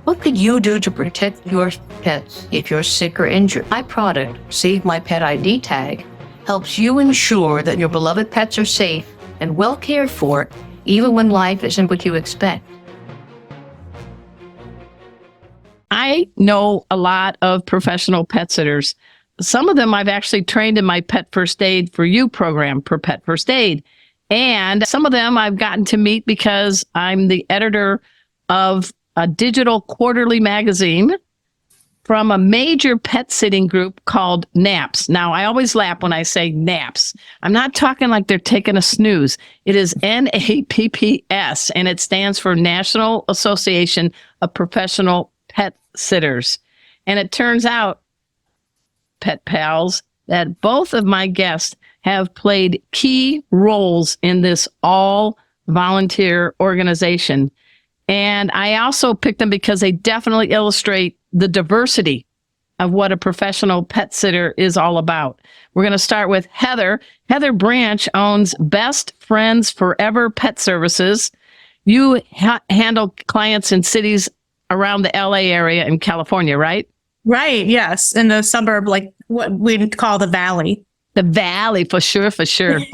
What could you do to protect your pets if you're sick or injured? My product, Save My Pet ID tag, helps you ensure that your beloved pets are safe and well cared for, even when life isn't what you expect. I know a lot of professional pet sitters. Some of them I've actually trained in my Pet First Aid for You program for Pet First Aid. And some of them I've gotten to meet because I'm the editor of a digital quarterly magazine from a major pet sitting group called NAPS. Now, I always laugh when I say NAPS. I'm not talking like they're taking a snooze. It is NAPPS, and it stands for National Association of Professional Pet Sitters. And it turns out, pet pals, that both of my guests have played key roles in this all-volunteer organization. And I also picked them because they definitely illustrate the diversity of what a professional pet sitter is all about. We're going to start with Heather. Heather Branch owns Best Friends Forever Pet Services. You handle clients in cities around the LA area in California, right? Right. Yes. In the suburb, like what we'd call the Valley. The Valley, for sure.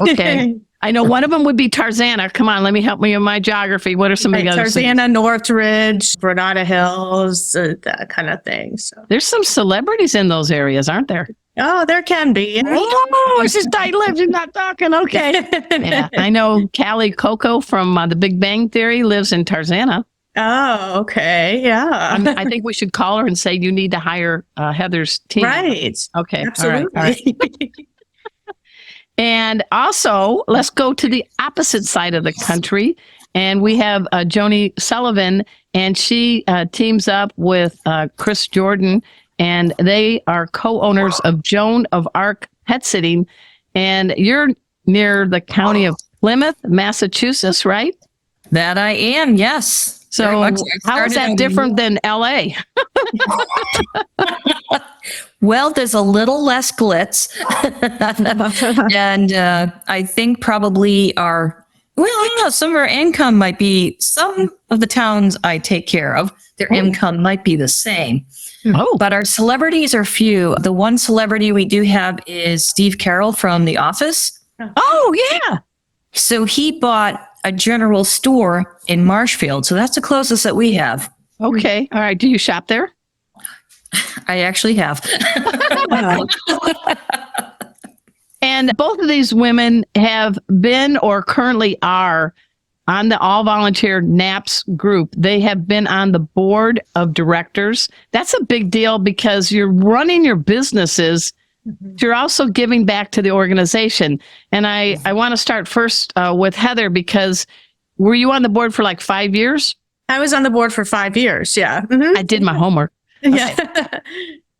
Okay. I know one of them would be Tarzana. Come on, let me help me with my geography. What are some of the other Tarzana, cities? Northridge, Granada Hills, that kind of thing. So There's some celebrities in those areas, aren't there? Oh, there can be. Oh, she's tight-lipped. She's not talking. Okay. Yeah, I know Callie Coco from The Big Bang Theory lives in Tarzana. Oh, okay. Yeah. I think we should call her and say you need to hire Heather's team. Right. Okay. Absolutely. All right. And also, let's go to the opposite side of the country. And we have Joni Sullivan, and she teams up with Chris Jordan, and they are co-owners of Joan of Arc Pet Sitting. And you're near the county of Plymouth, Massachusetts, right? That I am, yes. So how is that different than LA? Well, there's a little less glitz. And I think probably I don't know, some of our income might be, some of the towns I take care of, their income might be the same. Oh, But our celebrities are few. The one celebrity we do have is Steve Carroll from The Office. oh yeah. So he bought a general store in Marshfield. So that's the closest that we have. Okay. All right. Do you shop there? I actually have. And both of these women have been or currently are on the all-volunteer NAPS group. They have been on the board of directors. That's a big deal because you're running your businesses. You're also giving back to the organization. And I want to start first with Heather, because were you on the board for like 5 years? I was on the board for 5 years. Yeah. Mm-hmm. I did my homework. Yeah.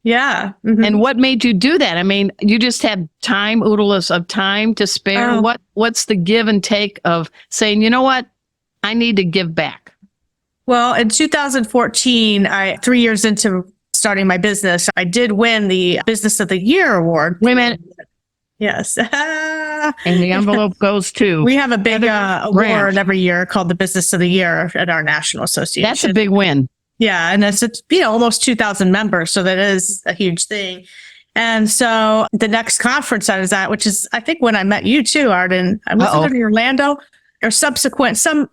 Yeah. Mm-hmm. And what made you do that? I mean, you just had time, oodles of time to spare. Oh. What's the give and take of saying, you know what, I need to give back? Well, in 2014, 3 years into starting my business, I did win the Business of the Year award. Wait a minute. Yes. And the envelope goes to. We have a big award Branch. every year called the Business of the Year at our national association. That's a big win. Yeah, and it's almost 2,000 members, so that is a huge thing. And so the next conference I was at, which is I think when I met you too, Arden, I was in Orlando, or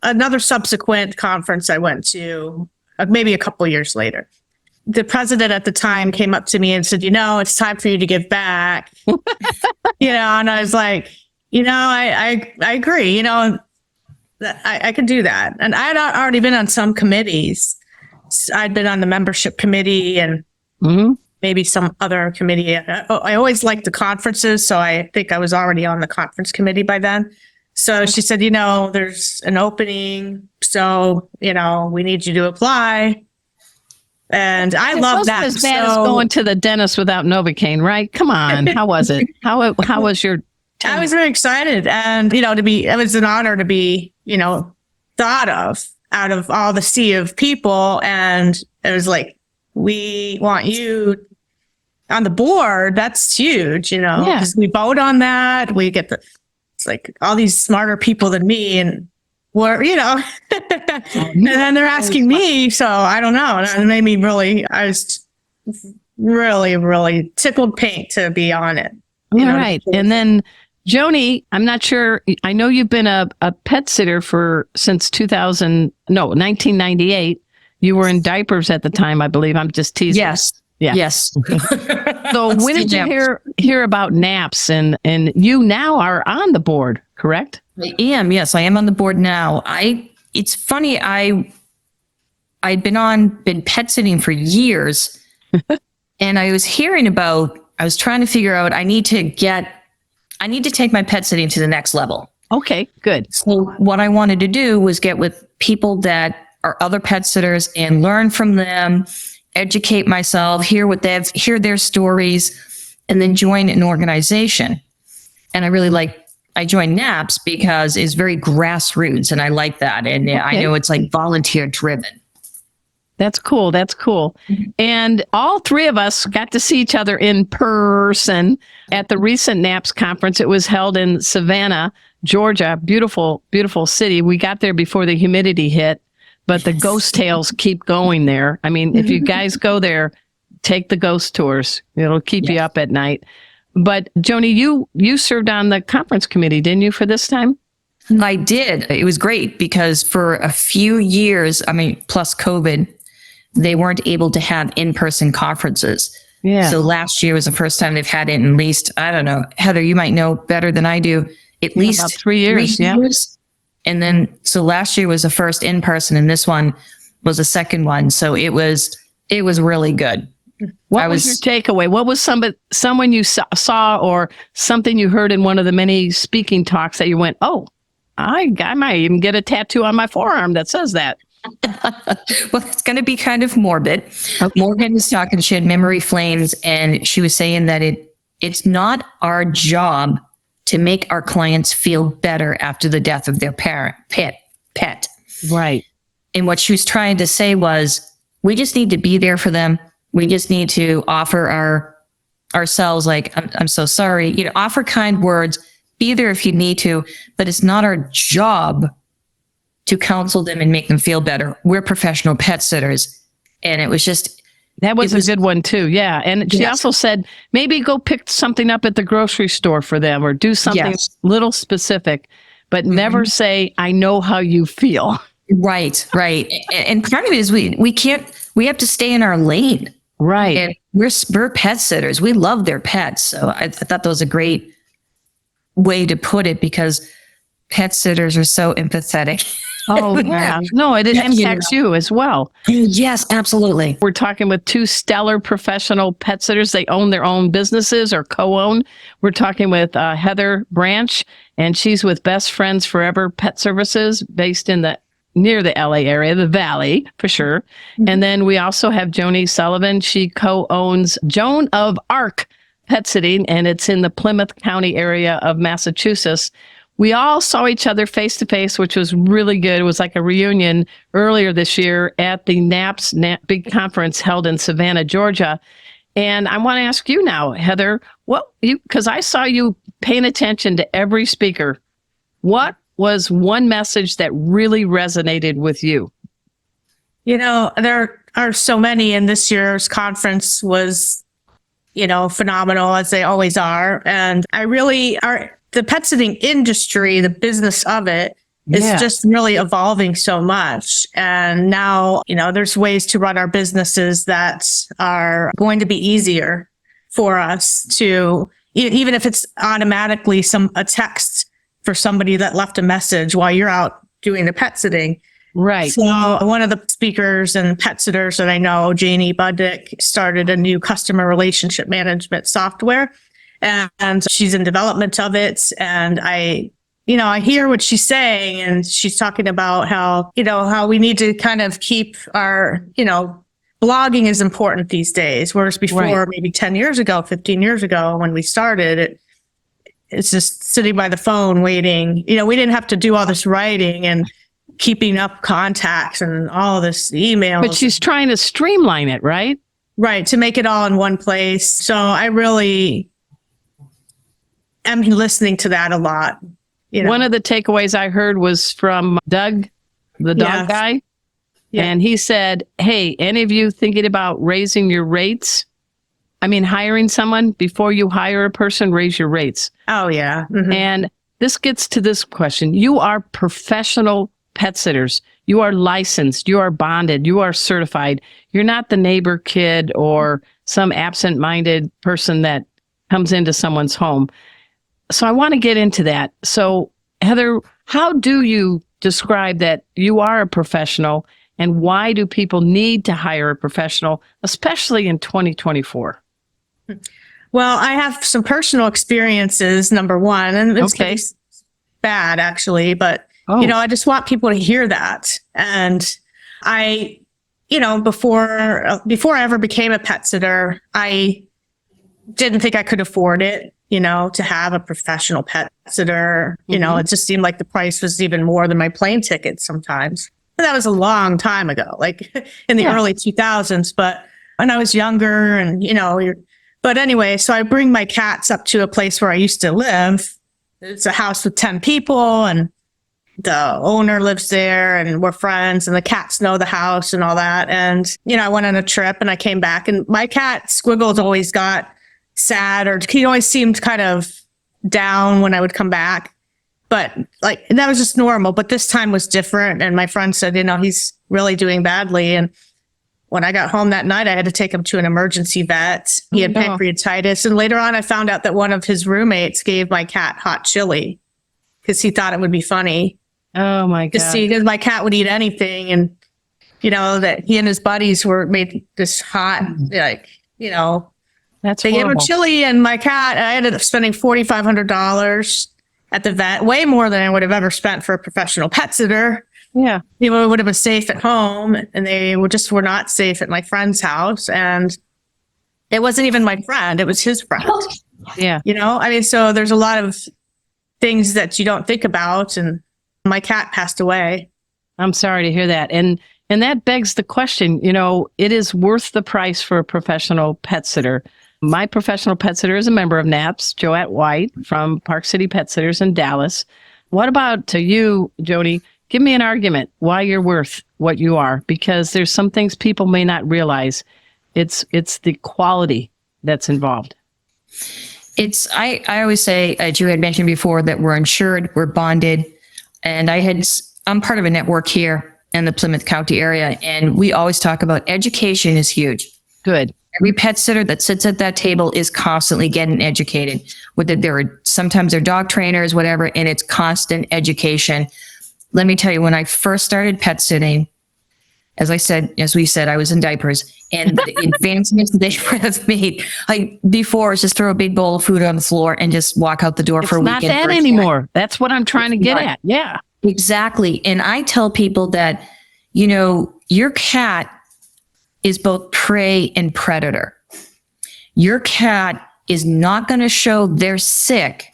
another subsequent conference I went to, maybe a couple of years later. The president at the time came up to me and said, it's time for you to give back. And I was like, I agree, I could do that. And I had already been on some committees. I'd been on the membership committee and maybe some other committee. I always liked the conferences, so I think I was already on the conference committee by then. So she said, there's an opening, so, we need you to apply. And I love that. It's as bad as going to the dentist without Novocaine, right? Come on. How was it? How was your time? I was very excited. And, it was an honor to be, thought of out of all the sea of people. And it was like, we want you on the board. That's huge, because we vote on that. We get it's like all these smarter people than me. And we're, And then they're asking me, so I don't know. And it made me I was really tickled pink, to be on it. All right. And then Joni, I'm not sure. I know you've been a pet sitter since 1998. You were in diapers at the time, I believe. I'm just teasing. Yes. Yeah. Yes. So when did you hear about naps? And you now are on the board, correct? I am. Yes, I am on the board now. It's funny. I'd been pet sitting for years, and I was trying to figure out, I need to take my pet sitting to the next level. Okay, good. So what I wanted to do was get with people that are other pet sitters and learn from them, educate myself, hear their stories, and then join an organization. And I joined NAPS because it's very grassroots, and I like that. And Okay. I know it's like volunteer driven. That's cool. That's cool. And all three of us got to see each other in person at the recent NAPS conference. It was held in Savannah, Georgia. Beautiful, beautiful city. We got there before the humidity hit, but the ghost tales keep going there. I mean, if you guys go there, take the ghost tours. It'll keep you up at night. But Joni, you served on the conference committee, didn't you, for this time? I did. It was great because for a few years, plus COVID, they weren't able to have in-person conferences. Yeah. So last year was the first time they've had it in at least, I don't know, Heather, you might know better than I do, at least about 3 years. 3 years. And then, so last year was the first in-person, and this one was the second one. So it was really good. What was your takeaway? What was someone you saw or something you heard in one of the many speaking talks that you went, oh, I might even get a tattoo on my forearm that says that? Well, it's going to be kind of morbid. Okay. Morgan was talking, she had memory flames, and she was saying that it's not our job to make our clients feel better after the death of their pet. Right. And what she was trying to say was, we just need to be there for them. We just need to offer ourselves, like, I'm so sorry, offer kind words, be there if you need to, but it's not our job to counsel them and make them feel better. We're professional pet sitters. And it was just... That was a good one too. Yeah. And she also said, maybe go pick something up at the grocery store for them or do something little specific, but never say, I know how you feel. Right. And part of it is we have to stay in our lane. Right. And we're pet sitters. We love their pets. So I thought that was a great way to put it, because pet sitters are so empathetic. Oh, yeah. No, it impacts you as well. Yes, absolutely. We're talking with two stellar professional pet sitters. They own their own businesses or co-own. We're talking with Heather Branch, and she's with Best Friends Forever Pet Services, based in near the LA area, the Valley for sure. Mm-hmm. And then we also have Joni Sullivan. She co-owns Joan of Arc Pet Sitting, and it's in the Plymouth County area of Massachusetts. We all saw each other face to face, which was really good. It was like a reunion earlier this year at the NAPS big conference held in Savannah, Georgia. And I want to ask you now, Heather, because I saw you paying attention to every speaker. What was one message that really resonated with you? There are so many, and this year's conference was, phenomenal, as they always are. And the pet sitting industry, the business of it, is just really evolving so much. And now, there's ways to run our businesses that are going to be easier for us to, even if it's automatically a text for somebody that left a message while you're out doing the pet sitting. Right. So one of the speakers and pet sitters that I know, Janie Buddick, started a new customer relationship management software. And she's in development of it. And I hear what she's saying, and she's talking about how we need to kind of keep our, blogging is important these days. Whereas before, maybe 10 years ago, 15 years ago, when we started, it's just sitting by the phone waiting. We didn't have to do all this writing and keeping up contacts and all this emails. But she's trying to streamline it, right? Right. To make it all in one place. So I really am listening to that a lot. One of the takeaways I heard was from Doug the dog Yes. guy. Yeah. And he said, hey, any of you thinking about raising your rates? I mean, hiring someone before you hire a person, raise your rates. Oh, yeah. Mhm. And this gets to this question. You are professional pet sitters. You are licensed. You are bonded. You are certified. You're not the neighbor kid or some absent-minded person that comes into someone's home. So I want to get into that. So Heather, how do you describe that you are a professional, and why do people need to hire a professional, especially in 2024? Well, I have some personal experiences, number one, and it's Okay. pretty bad actually, but Oh. I just want people to hear that. And I, before I ever became a pet sitter, I didn't think I could afford it, to have a professional pet sitter. It just seemed like the price was even more than my plane ticket sometimes. And that was a long time ago, like in the early 2000s. But when I was younger and, but anyway, so I bring my cats up to a place where I used to live. It's a house with 10 people and the owner lives there and we're friends and the cats know the house and all that. And, I went on a trip and I came back and my cat Squiggles always got sad, or he always seemed kind of down when I would come back. But and that was just normal. But this time was different. And my friend said, he's really doing badly. And when I got home that night, I had to take him to an emergency vet. He had pancreatitis. And later on, I found out that one of his roommates gave my cat hot chili because he thought it would be funny. Oh my God. Because my cat would eat anything. And, that he and his buddies made this hot, That's they gave him horrible. chili, and my cat, I ended up spending $4,500 at the vet, way more than I would have ever spent for a professional pet sitter. Yeah. People would have been safe at home, and they were not safe at my friend's house. And it wasn't even my friend, it was his friend. Yeah. So there's a lot of things that you don't think about. And my cat passed away. I'm sorry to hear that. And that begs the question, it is worth the price for a professional pet sitter. My professional pet sitter is a member of NAPS, Joette White from Park City Pet Sitters in Dallas. What about to you, Joni? Give me an argument why you're worth what you are, because there's some things people may not realize. It's the quality that's involved. I always say, as you had mentioned before, that we're insured, we're bonded. And I'm part of a network here in the Plymouth County area. And we always talk about education is huge. Good. Every pet sitter that sits at that table is constantly getting educated. Sometimes they're dog trainers, whatever, and it's constant education. Let me tell you, when I first started pet sitting, as we said, I was in diapers, and the advancements they have made, before is just throw a big bowl of food on the floor and just walk out the door for a It's weekend. not that anymore. That's what I'm trying to get at. Yeah. Exactly. And I tell people that, your cat is both prey and predator. Your cat is not going to show they're sick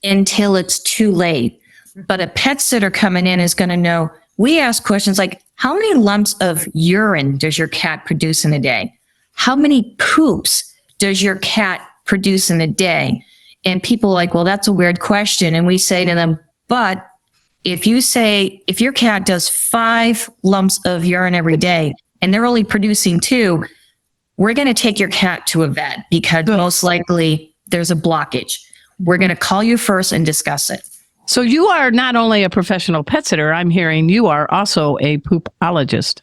until it's too late. But a pet sitter coming in is going to know. We ask questions like, how many lumps of urine does your cat produce in a day? How many poops does your cat produce in a day? And people are like, well, that's a weird question. And we say to them, but if your cat does 5 lumps of urine every day and they're only producing 2, we're going to take your cat to a vet because most likely there's a blockage. We're going to call you first and discuss it. So you are not only a professional pet sitter, I'm hearing you are also a poopologist.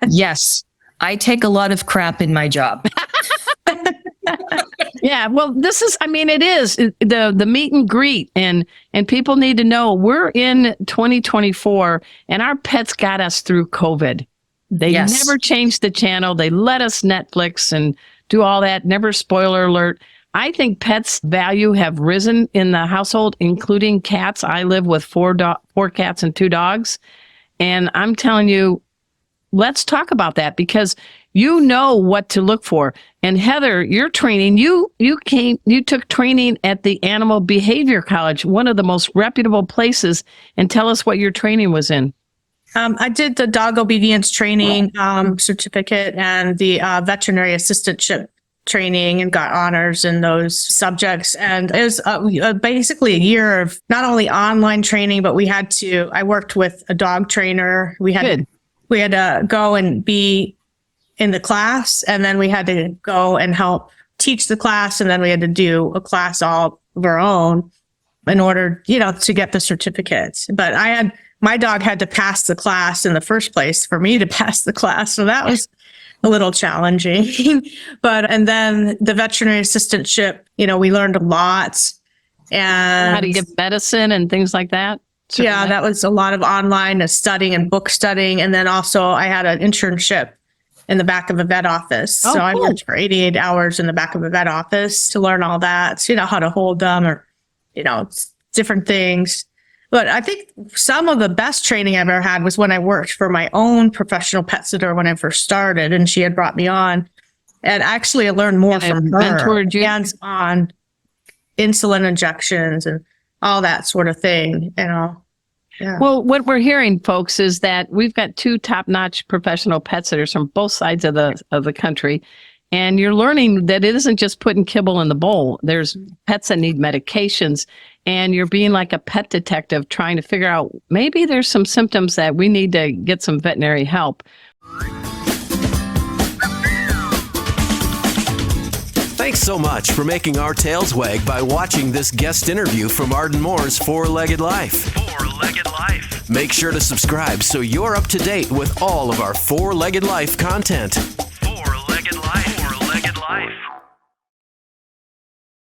Yes, I take a lot of crap in my job. Yeah, well, it is the meet and greet, and people need to know we're in 2024 and our pets got us through COVID. They never changed the channel. They let us Netflix and do all that. Never spoiler alert. I think pets' value have risen in the household, including cats. I live with 4 cats and 2 dogs. And I'm telling you, let's talk about that because you know what to look for. And Heather, your training, you took training at the Animal Behavior College, one of the most reputable places. And tell us what your training was in. I did the dog obedience training certificate and the veterinary assistantship training and got honors in those subjects. And it was basically a year of not only online training, but I worked with a dog trainer. We had to go and be in the class, and then we had to go and help teach the class. And then we had to do a class all of our own in order, to get the certificates. But my dog had to pass the class in the first place for me to pass the class. So that was a little challenging. And then the veterinary assistantship, we learned a lot. And how to give medicine and things like that. Yeah, that was a lot of online studying and book studying. And then also I had an internship in the back of a vet office. Oh, so I cool. worked for 88 hours in the back of a vet office to learn all that, how to hold them or, different things. But I think some of the best training I've ever had was when I worked for my own professional pet sitter when I first started, and she had brought me on. And actually I learned more from her, mentored you? hands-on insulin injections and all that sort of thing, Yeah. Well, what we're hearing, folks, is that we've got 2 top-notch professional pet sitters from both sides of the country. And you're learning that it isn't just putting kibble in the bowl. There's pets that need medications, and you're being like a pet detective trying to figure out maybe there's some symptoms that we need to get some veterinary help. Thanks so much for making our tails wag by watching this guest interview from Arden Moore's Four-Legged Life. Four-Legged Life. Make sure to subscribe so you're up to date with all of our Four-Legged Life content. Four-Legged Life. Four-Legged Life.